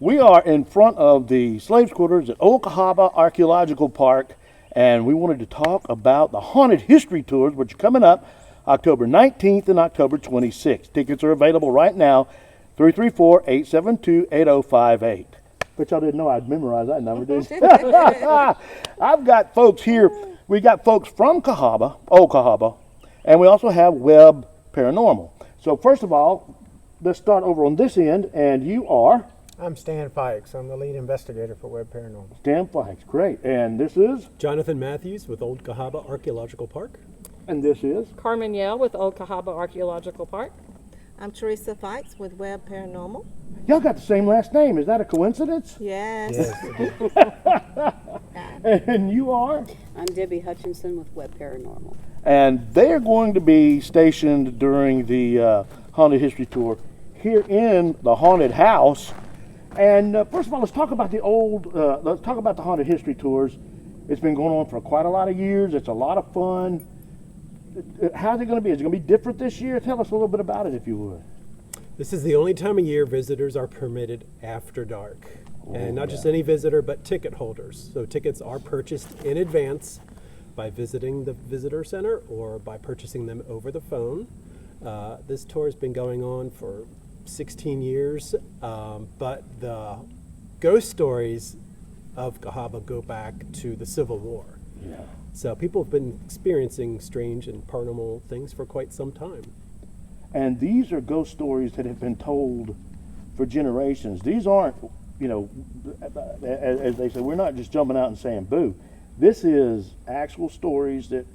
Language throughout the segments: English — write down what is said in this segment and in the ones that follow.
We are in front of the slaves' quarters at Old Cahawba Archeological Park, and we wanted to talk about the haunted history tours, which are coming up October 19th and October 26th. Tickets are available right now, 334-872-8058. But y'all didn't know I'd memorize that number, did you? I've got folks here. We got folks from Cahawba, Old Cahawba, and we also have Webb Paranormal. So first of all, let's start over on this end, and you are? I'm Stan Fikes. I'm the lead investigator for Webb Paranormal. Stan Fikes, great. And this is? Jonathan Matthews with Old Cahawba Archeological Park. And this is? Carmen Yell with Old Cahawba Archeological Park. I'm Teresa Fikes with Webb Paranormal. Y'all got the same last name. Is that a coincidence? Yes. And you are? I'm Debbie Hutchinson with Webb Paranormal. And they're going to be stationed during the Haunted History Tour here in the haunted house. And first of all, let's talk about the Haunted History Tours. It's been going on for quite a lot of years. It's a lot of fun. How's it going to be? Is it going to be different this year? Tell us a little bit about it, if you would. This is the only time of year visitors are permitted after dark. And not just any visitor, but ticket holders. So tickets are purchased in advance by visiting the visitor center or by purchasing them over the phone. This tour has been going on for 16 years, but the ghost stories of Cahawba go back to the Civil War. Yeah. So people have been experiencing strange and paranormal things for quite some time. And these are ghost stories that have been told for generations. These aren't, as they say, we're not just jumping out and saying boo. This is actual stories that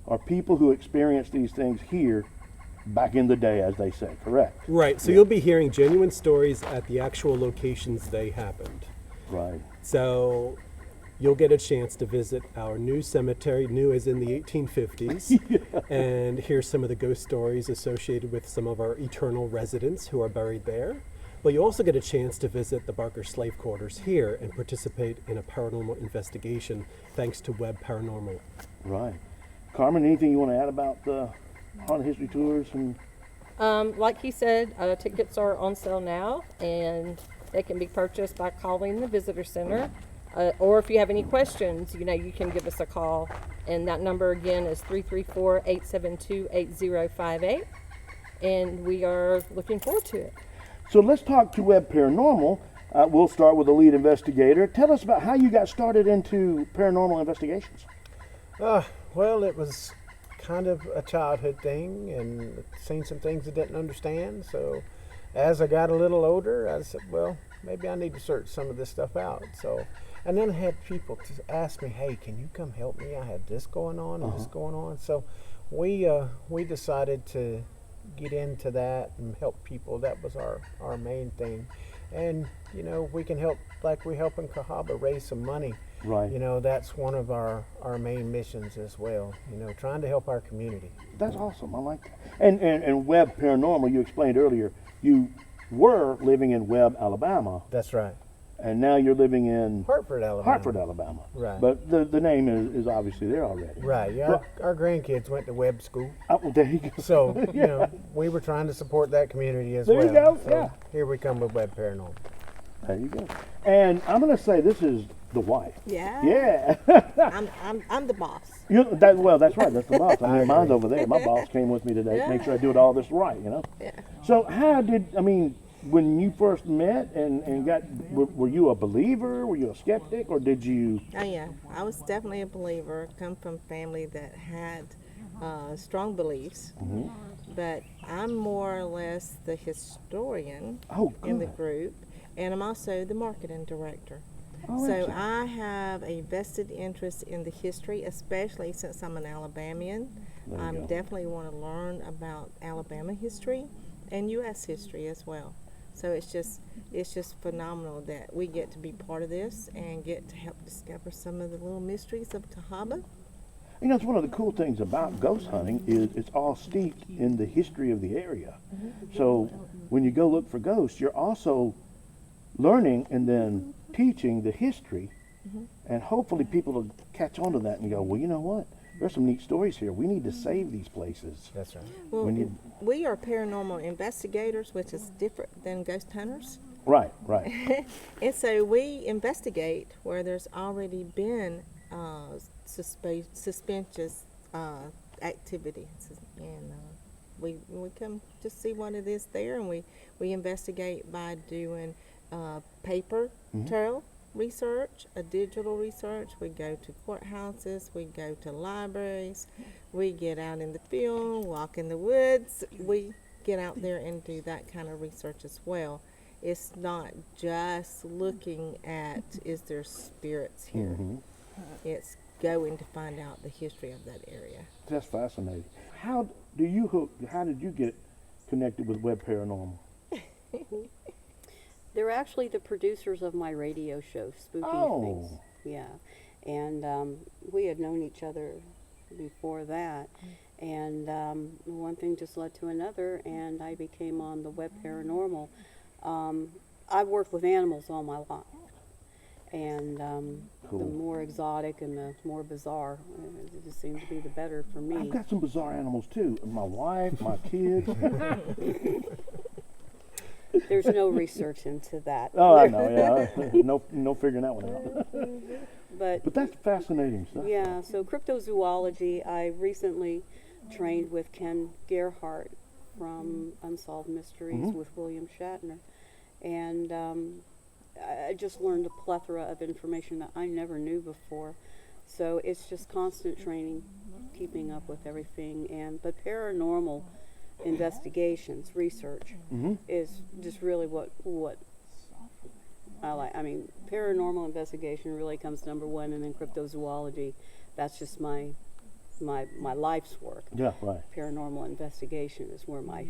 are people who experienced these things here back in the day, as they say, correct? Right, so you'll be hearing genuine stories at the actual locations they happened. Right. So you'll get a chance to visit our new cemetery, new as in the 1850s, and hear some of the ghost stories associated with some of our eternal residents who are buried there. But you also get a chance to visit the Barker slave quarters here and participate in a paranormal investigation thanks to Webb Paranormal. Right. Carmen, anything you want to add about the Haunted History Tours? And Like he said, tickets are on sale now, and they can be purchased by calling the visitor center. Or if you have any questions, you can give us a call. And that number again is 334-872-8058. And we are looking forward to it. so let's talk to Webb Paranormal. We'll start with the lead investigator. Tell us about how you got started into paranormal investigations. Well, it was kind of a childhood thing, and seen some things I didn't understand. So as I got a little older, I said, well, maybe I need to search some of this stuff out. So, and then I had people to ask me, hey, can you come help me? I had this going on and this going on. So we decided to get into that and help people. That was our main thing. And, we can help, like we help in Cahawba, raise some money. Right. That's one of our main missions as well, trying to help our community. That's awesome. I like that. And Webb Paranormal, you explained earlier, you were living in Webb, Alabama, That's right. and now you're living in Hartford, Alabama. Hartford, Alabama. Right. But the name is obviously there already. Right. Yeah. Our grandkids went to Webb School. Oh, well, there you go. So, we were trying to support that community as There well. you go, So yeah. Here we come with Webb Paranormal. There you go. And I'm going to say this is the wife. Yeah. Yeah. I'm the boss. That's right. That's the boss. I mean, I mine's agree. over there. My boss came with me today to make sure I do it all this right, Yeah. So when you first met and were you a believer? Were you a skeptic, or did you? Oh yeah, I was definitely a believer. Come from a family that had strong beliefs, but I'm more or less the historian Oh, in the good. group, and I'm also the marketing director. Oh, So excellent. I have a vested interest in the history, especially since I'm an Alabamian. There you I go. definitely want to learn about Alabama history and U.S. history as well. So it's just phenomenal that we get to be part of this and get to help discover some of the little mysteries of Cahawba. It's one of the cool things about ghost hunting is it's all steeped in the history of the area. So when you go look for ghosts, you're also learning and then teaching the history, and hopefully people will catch on to that and go, well, you know what? there's some neat stories here. We need to save these places. That's right. Well, We need- we are paranormal investigators, which is different than ghost hunters. Right, right. And so we investigate where there's already been suspicious activity. And we come to see what it is there, and we investigate by doing paper trail research, a digital research. We go to courthouses, we go to libraries, we get out in the field, walk in the woods. We get out there and do that kind of research as well. It's not just looking at, is there spirits here? It's going to find out the history of that area. That's fascinating. How did you get connected with Webb Paranormal? They're actually the producers of my radio show, Spooky Oh. Things. Yeah. And we had known each other before that. And one thing just led to another, and I became on the Webb Paranormal. I've worked with animals all my life. And Cool. the more exotic and the more bizarre, it just seemed to be the better for me. I've got some bizarre animals too. My wife, my kids. There's no research into that. Oh, I know. Yeah, no figuring that one out. But But that's fascinating stuff. yeah, so cryptozoology, I recently trained with Ken Gerhardt from Unsolved Mysteries with William Shatner. And I just learned a plethora of information that I never knew before. So it's just constant training, keeping up with everything. But paranormal investigations, research, is just really what I like. I mean, paranormal investigation really comes number one, and then cryptozoology, that's just my life's work. Yeah, right. Paranormal investigation is where my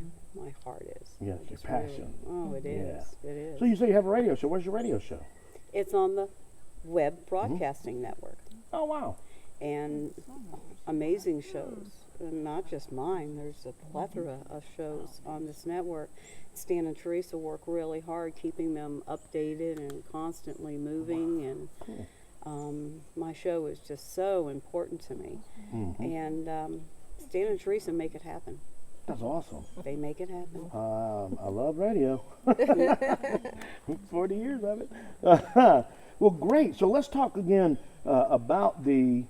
heart is. Yes, I your just really- passion. oh, it is. It is. So you say you have a radio show. Where's your radio show? It's on the Webb Broadcasting Network, Oh, wow. and amazing shows. And not just mine. There's a plethora of shows on this network. Stan and Teresa work really hard keeping them updated and constantly moving. And my show is just so important to me. And Stan and Teresa make it happen. That's awesome. They make it happen. I love radio. 40 years of it. Well, great. So let's talk again about the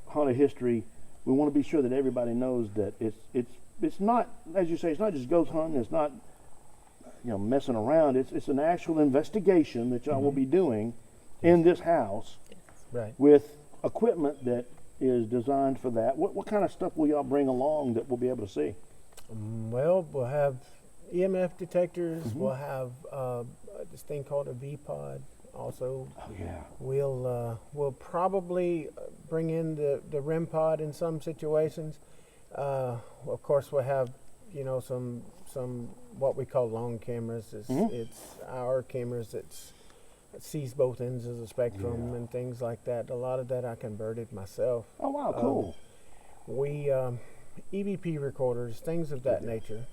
haunted history. We want to be sure that everybody knows that it's not, as you say, it's not just ghost hunting. It's not messing around. It's an actual investigation that y'all will be doing in this house, Right. with equipment that is designed for that. What kind of stuff will y'all bring along that we'll be able to see? Well, we'll have EMF detectors. We'll have this thing called a V-pod. Also, Oh yeah. we'll probably bring in the REM pod in some situations. Of course, we'll have some what we call long cameras. It's our cameras that sees both ends of the spectrum and things like that. A lot of that I converted myself. Oh wow, cool. We EVP recorders, things of that nature.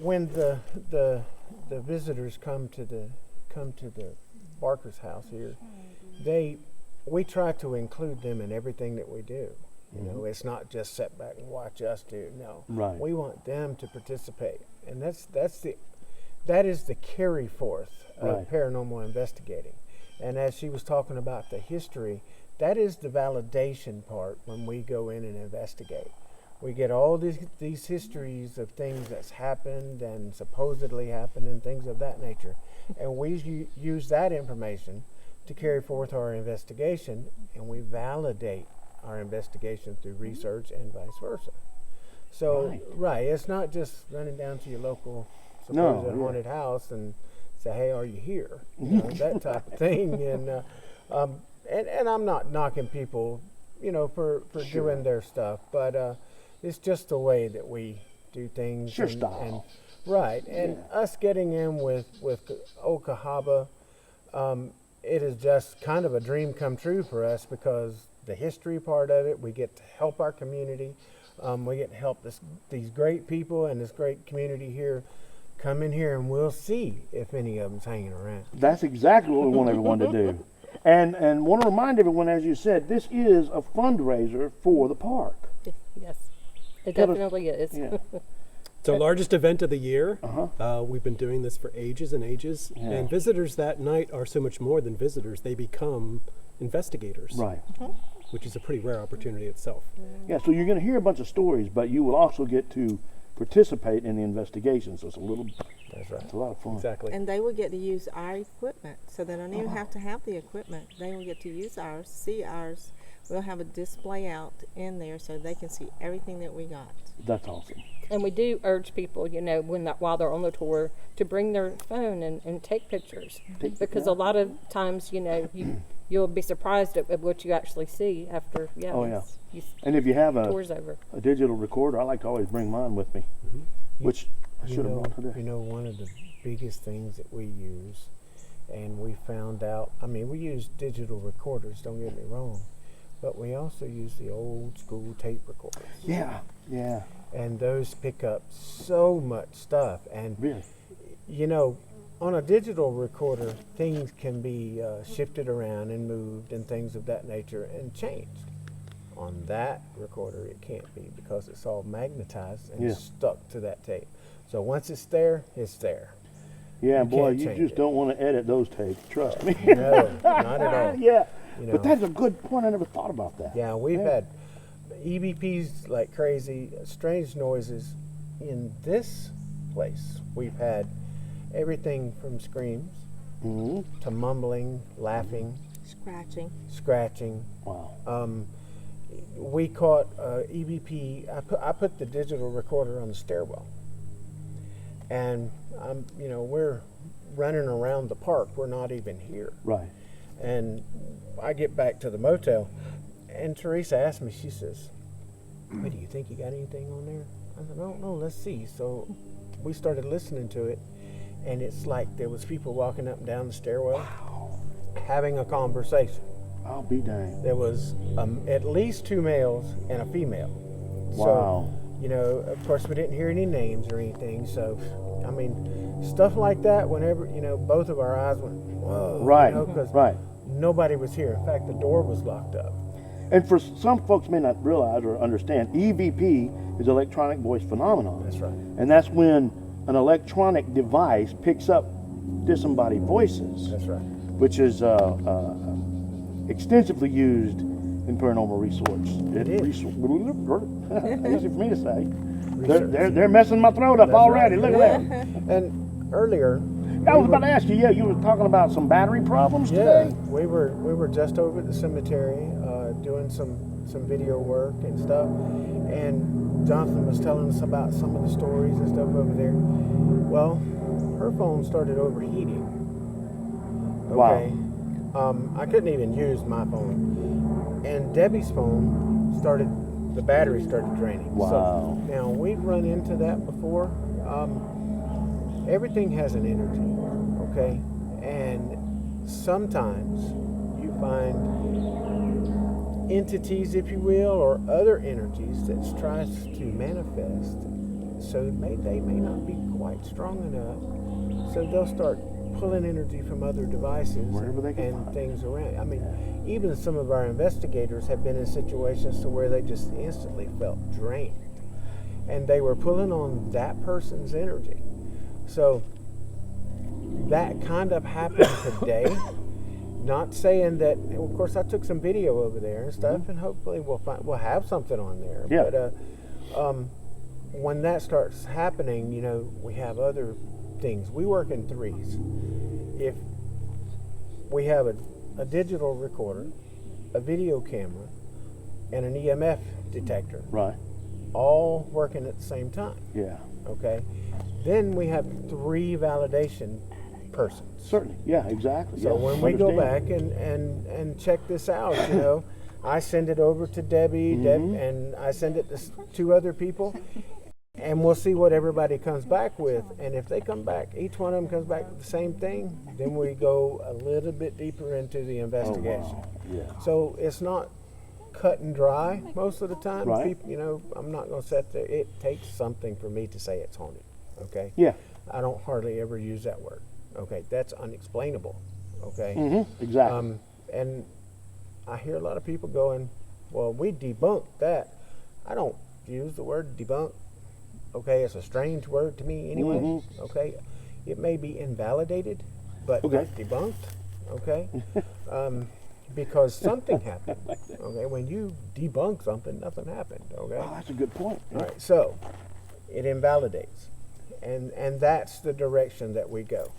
When the visitors come to the Barker's house here, we try to include them in everything that we do. It's not just sit back and watch us do. No, Right. we want them to participate, and that is the carry forth of Right. paranormal investigating. And as she was talking about the history, that is the validation part when we go in and investigate. We get all these histories of things that's happened and supposedly happened and things of that nature. And we use that information to carry forth our investigation, and we validate our investigation through research and vice versa. So, right, it's not just running down to your local supposed haunted house and say, hey, are you here? That type of thing. And I'm not knocking people, for doing their stuff, but it's just the way that we do things. It's your style. Right, and us getting in with Old Cahawba, it is just kind of a dream come true for us, because the history part of it, we get to help our community. We get to help these great people and this great community here. Come in here and we'll see if any of them's hanging around. That's exactly what we want everyone to do. And want to remind everyone, as you said, this is a fundraiser for the park. Yes, it Tell us- definitely is. Yeah. It's our largest event of the year. Uh-huh. We've been doing this for ages and ages. Yeah. And visitors that night are so much more than visitors. They become investigators, Right. which is a pretty rare opportunity itself. Yeah, so you're going to hear a bunch of stories, but you will also get to participate in the investigation. So it's That's right. it's a lot of fun. Exactly. And they will get to use our equipment, so they don't even have to have the equipment. They will get to use ours, see ours. We'll have a display out in there so they can see everything that we got. That's awesome. And we do urge people, while they're on the tour, to bring their phone and take pictures, because a lot of times, you'll be surprised at what you actually see after. Oh, yeah. You, And if you have tour's over. a digital recorder, I like to always bring mine with me, which I should have brought today. One of the biggest things that we use, and we found out, we use digital recorders, don't get me wrong, but we also use the old school tape recorders. Yeah, yeah, And those pick up so much stuff. And, really. on a digital recorder, things can be shifted around and moved and things of that nature and changed. On that recorder, it can't be because it's all magnetized and Yeah. stuck to that tape. So once it's there, it's there. Yeah, You boy, can't you change just it. don't want to edit those tapes. Trust me. No, not at all. Yeah, You know. but that's a good point. I never thought about that. Yeah, we've Yeah. had EVPs like crazy, strange noises in this place. We've had everything from screams Hmm. to mumbling, laughing, Scratching. scratching. Wow. We caught EVP. I put the digital recorder on the stairwell, and we're running around the park. We're not even here. Right. And I get back to the motel, and Teresa asked me, she says, "What do you think? You got anything on there?" I said, "I don't know. Let's see." So we started listening to it, and it's like there was people walking up and down the stairwell having a conversation. I'll be dang. There was at least 2 males and a female. Wow. So, of course, we didn't hear any names or anything. So, stuff like that, whenever, both of our eyes went, whoa. Right. Because Right. nobody was here. In fact, the door was locked up. And for some folks may not realize or understand, EVP is electronic voice phenomenon. That's right. And that's when an electronic device picks up disembodied voices, That's right. which is extensively used in paranormal research. It is. Easy for me to say. Research. They're messing my throat up That's already. right. Look at that. And earlier, I was about to ask you. Yeah, you were talking about some battery problems yeah, today. we were just over at the cemetery doing some video work and stuff, and Jonathan was telling us about some of the stories and stuff over there. Well, her phone started overheating. Okay. I couldn't even use my phone, and Debbie's phone the battery started draining. Wow. So now we've run into that before. Everything has an energy, okay? And sometimes you find entities, if you will, or other energies that tries to manifest. So they may not be quite strong enough. So they'll start pulling energy from other devices Wherever they can and find. things around. Even some of our investigators have been in situations to where they just instantly felt drained. And they were pulling on that person's energy. So that kind of happened today. Not saying that, of course, I took some video over there and stuff, and hopefully we'll have something on there. Yeah. But when that starts happening, we have other things. We work in threes. If we have a digital recorder, a video camera, and an EMF detector, Right. all working at the same time. Yeah. Okay. Then we have 3 validation persons. Certainly. Yeah. Exactly. So yeah. when we go Understand. back and check this out, I send it over to Debbie, and I send it to 2 other people, and we'll see what everybody comes back with. And if they come back, each one of them comes back with the same thing, then we go a little bit deeper into the Oh, investigation. wow. Yeah. So it's not cut and dry most of the time. Right. People, I'm not going to sit there. It takes something for me to say it's haunted. Okay. Yeah. I don't hardly ever use that word. Okay, that's unexplainable. Okay. Mm-hmm. Exactly. And I hear a lot of people going, well, we debunked that. I don't use the word debunk. Okay, it's a strange word to me anyway. Mm-hmm. Okay, it may be invalidated, but Okay. not debunked. Okay, because something happened. Okay, when you debunk something, nothing happened. Okay, Oh, that's a good point. all right, so it invalidates, and that's the direction that we go,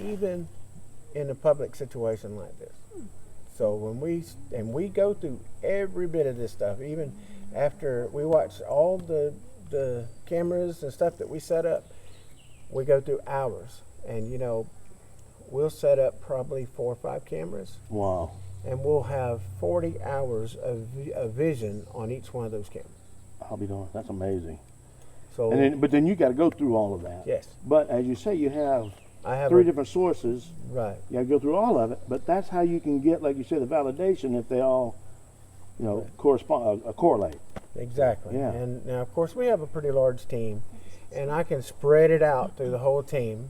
even in a public situation like this. So when we go through every bit of this stuff, even after we watch all the cameras and stuff that we set up, we go through hours, and we'll set up probably 4 or 5 cameras, Wow. and we'll have 40 hours of vision on each one of those cameras. I'll be darned. That's amazing. So But then you got to go through all of that. yes, But as you say, you have I have 3 different sources. right. You got to go through all of it. But that's how you can get, like you said, the validation if they all, correspond, correlate. Exactly. Yeah. And now, of course, we have a pretty large team, and I can spread it out through the whole team.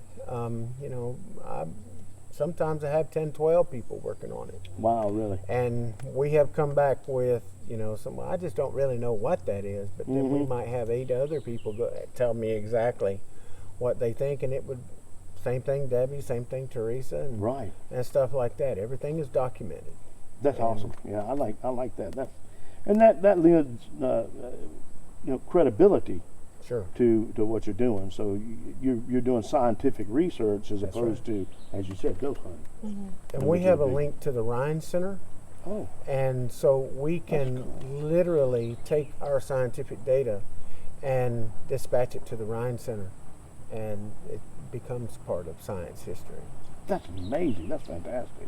Sometimes I have 10, 12 people working on it. Wow, really? And we have come back with, I just don't really know what that is, but then we might have 8 other people tell me exactly what they think, and it would, same thing Debbie, same thing Teresa, and, Right. and stuff like that. Everything is documented. That's awesome. Yeah, I like that. That lends credibility Sure. to what you're doing. So you're doing scientific research as That's opposed to, as you said, ghost hunting. And That we was have a big. link to the Rhine Center. Oh, And so we can literally take our scientific data and dispatch it to the Rhine Center, and it becomes part of science history. that's amazing. That's fantastic.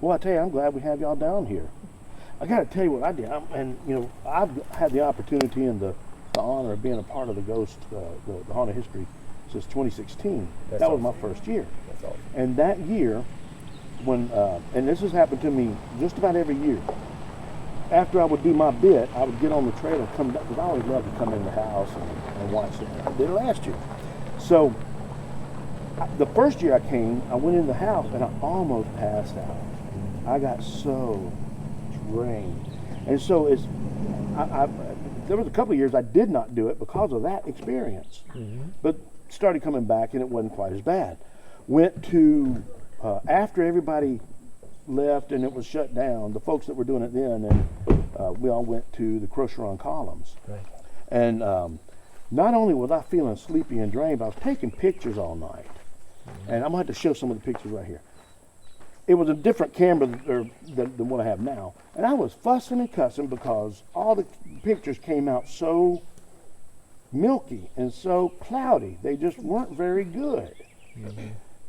Well, I tell you, I'm glad we have y'all down here. I got to tell you what I did, I've had the opportunity and the honor of being a part of the ghost, the haunted history since 2016. That's That was my awesome. first year. That's all. And that year, when and this has happened to me just about every year. After I would do my bit, I would get on the trailer and come back, because I always loved to come in the house and watch it. I did it last year. So the first year I came, I went in the house and I almost passed out. I got so drained, and so there was a couple of years I did not do it because of that experience, but started coming back and it wasn't quite as bad. Went to after everybody left and it was shut down, the folks that were doing it then, and we all went to the Crocheron columns. Right. And not only was I feeling sleepy and drained, but I was taking pictures all night. And I'm going to have to show some of the pictures right here. It was a different camera than what I have now. And I was fussing and cussing because all the pictures came out so milky and so cloudy. They just weren't very good.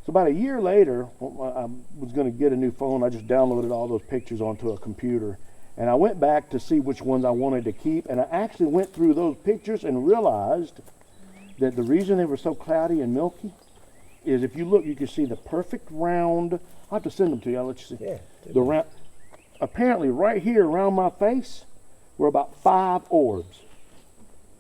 So about a year later, I was going to get a new phone. I just downloaded all those pictures onto a computer. And I went back to see which ones I wanted to keep. And I actually went through those pictures and realized that the reason they were so cloudy and milky is if you look, you can see the perfect round. I'll have to send them to you. I'll let you see. Yeah. The round. Apparently, right here around my face were about 5 orbs.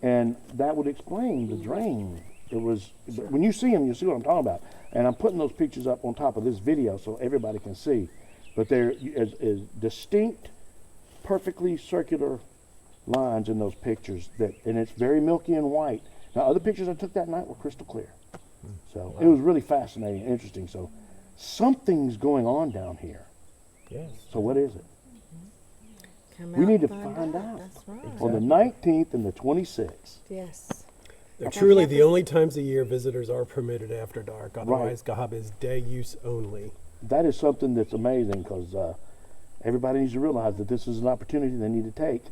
And that would explain the drain. It was, when you see them, you see what I'm talking about. And I'm putting those pictures up on top of this video so everybody can see. But they're as distinct, perfectly circular lines in those pictures, and it's very milky and white. Now, other pictures I took that night were crystal clear. So it was really fascinating and interesting. So something's going on down here. Yes. So what is it? Come We out need to and find out. That's right. On the 19th and the 26th. Yes. They're truly the only times a year visitors are permitted after dark. Otherwise, Cahawba is day use only. That is something that's amazing because everybody needs to realize that this is an opportunity they need to take.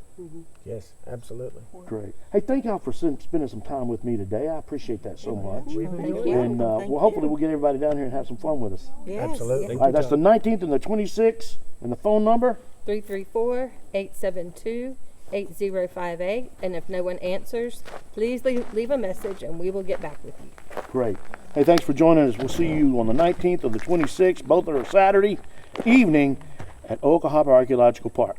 Yes, absolutely. Great. Hey, thank y'all for spending some time with me today. I appreciate that so much. We've Thank enjoyed you. it. And Thank well, hopefully you. we'll get everybody down here and have some fun with us. Yes. Absolutely. All right, that's the 19th and the 26th, and the phone number. 334-872-8058. And if no one answers, please leave a message and we will get back with you. Great. Hey, thanks for joining us. We'll see you on the 19th or the 26th. Both are Saturday evening at Old Cahawba Archeological Park.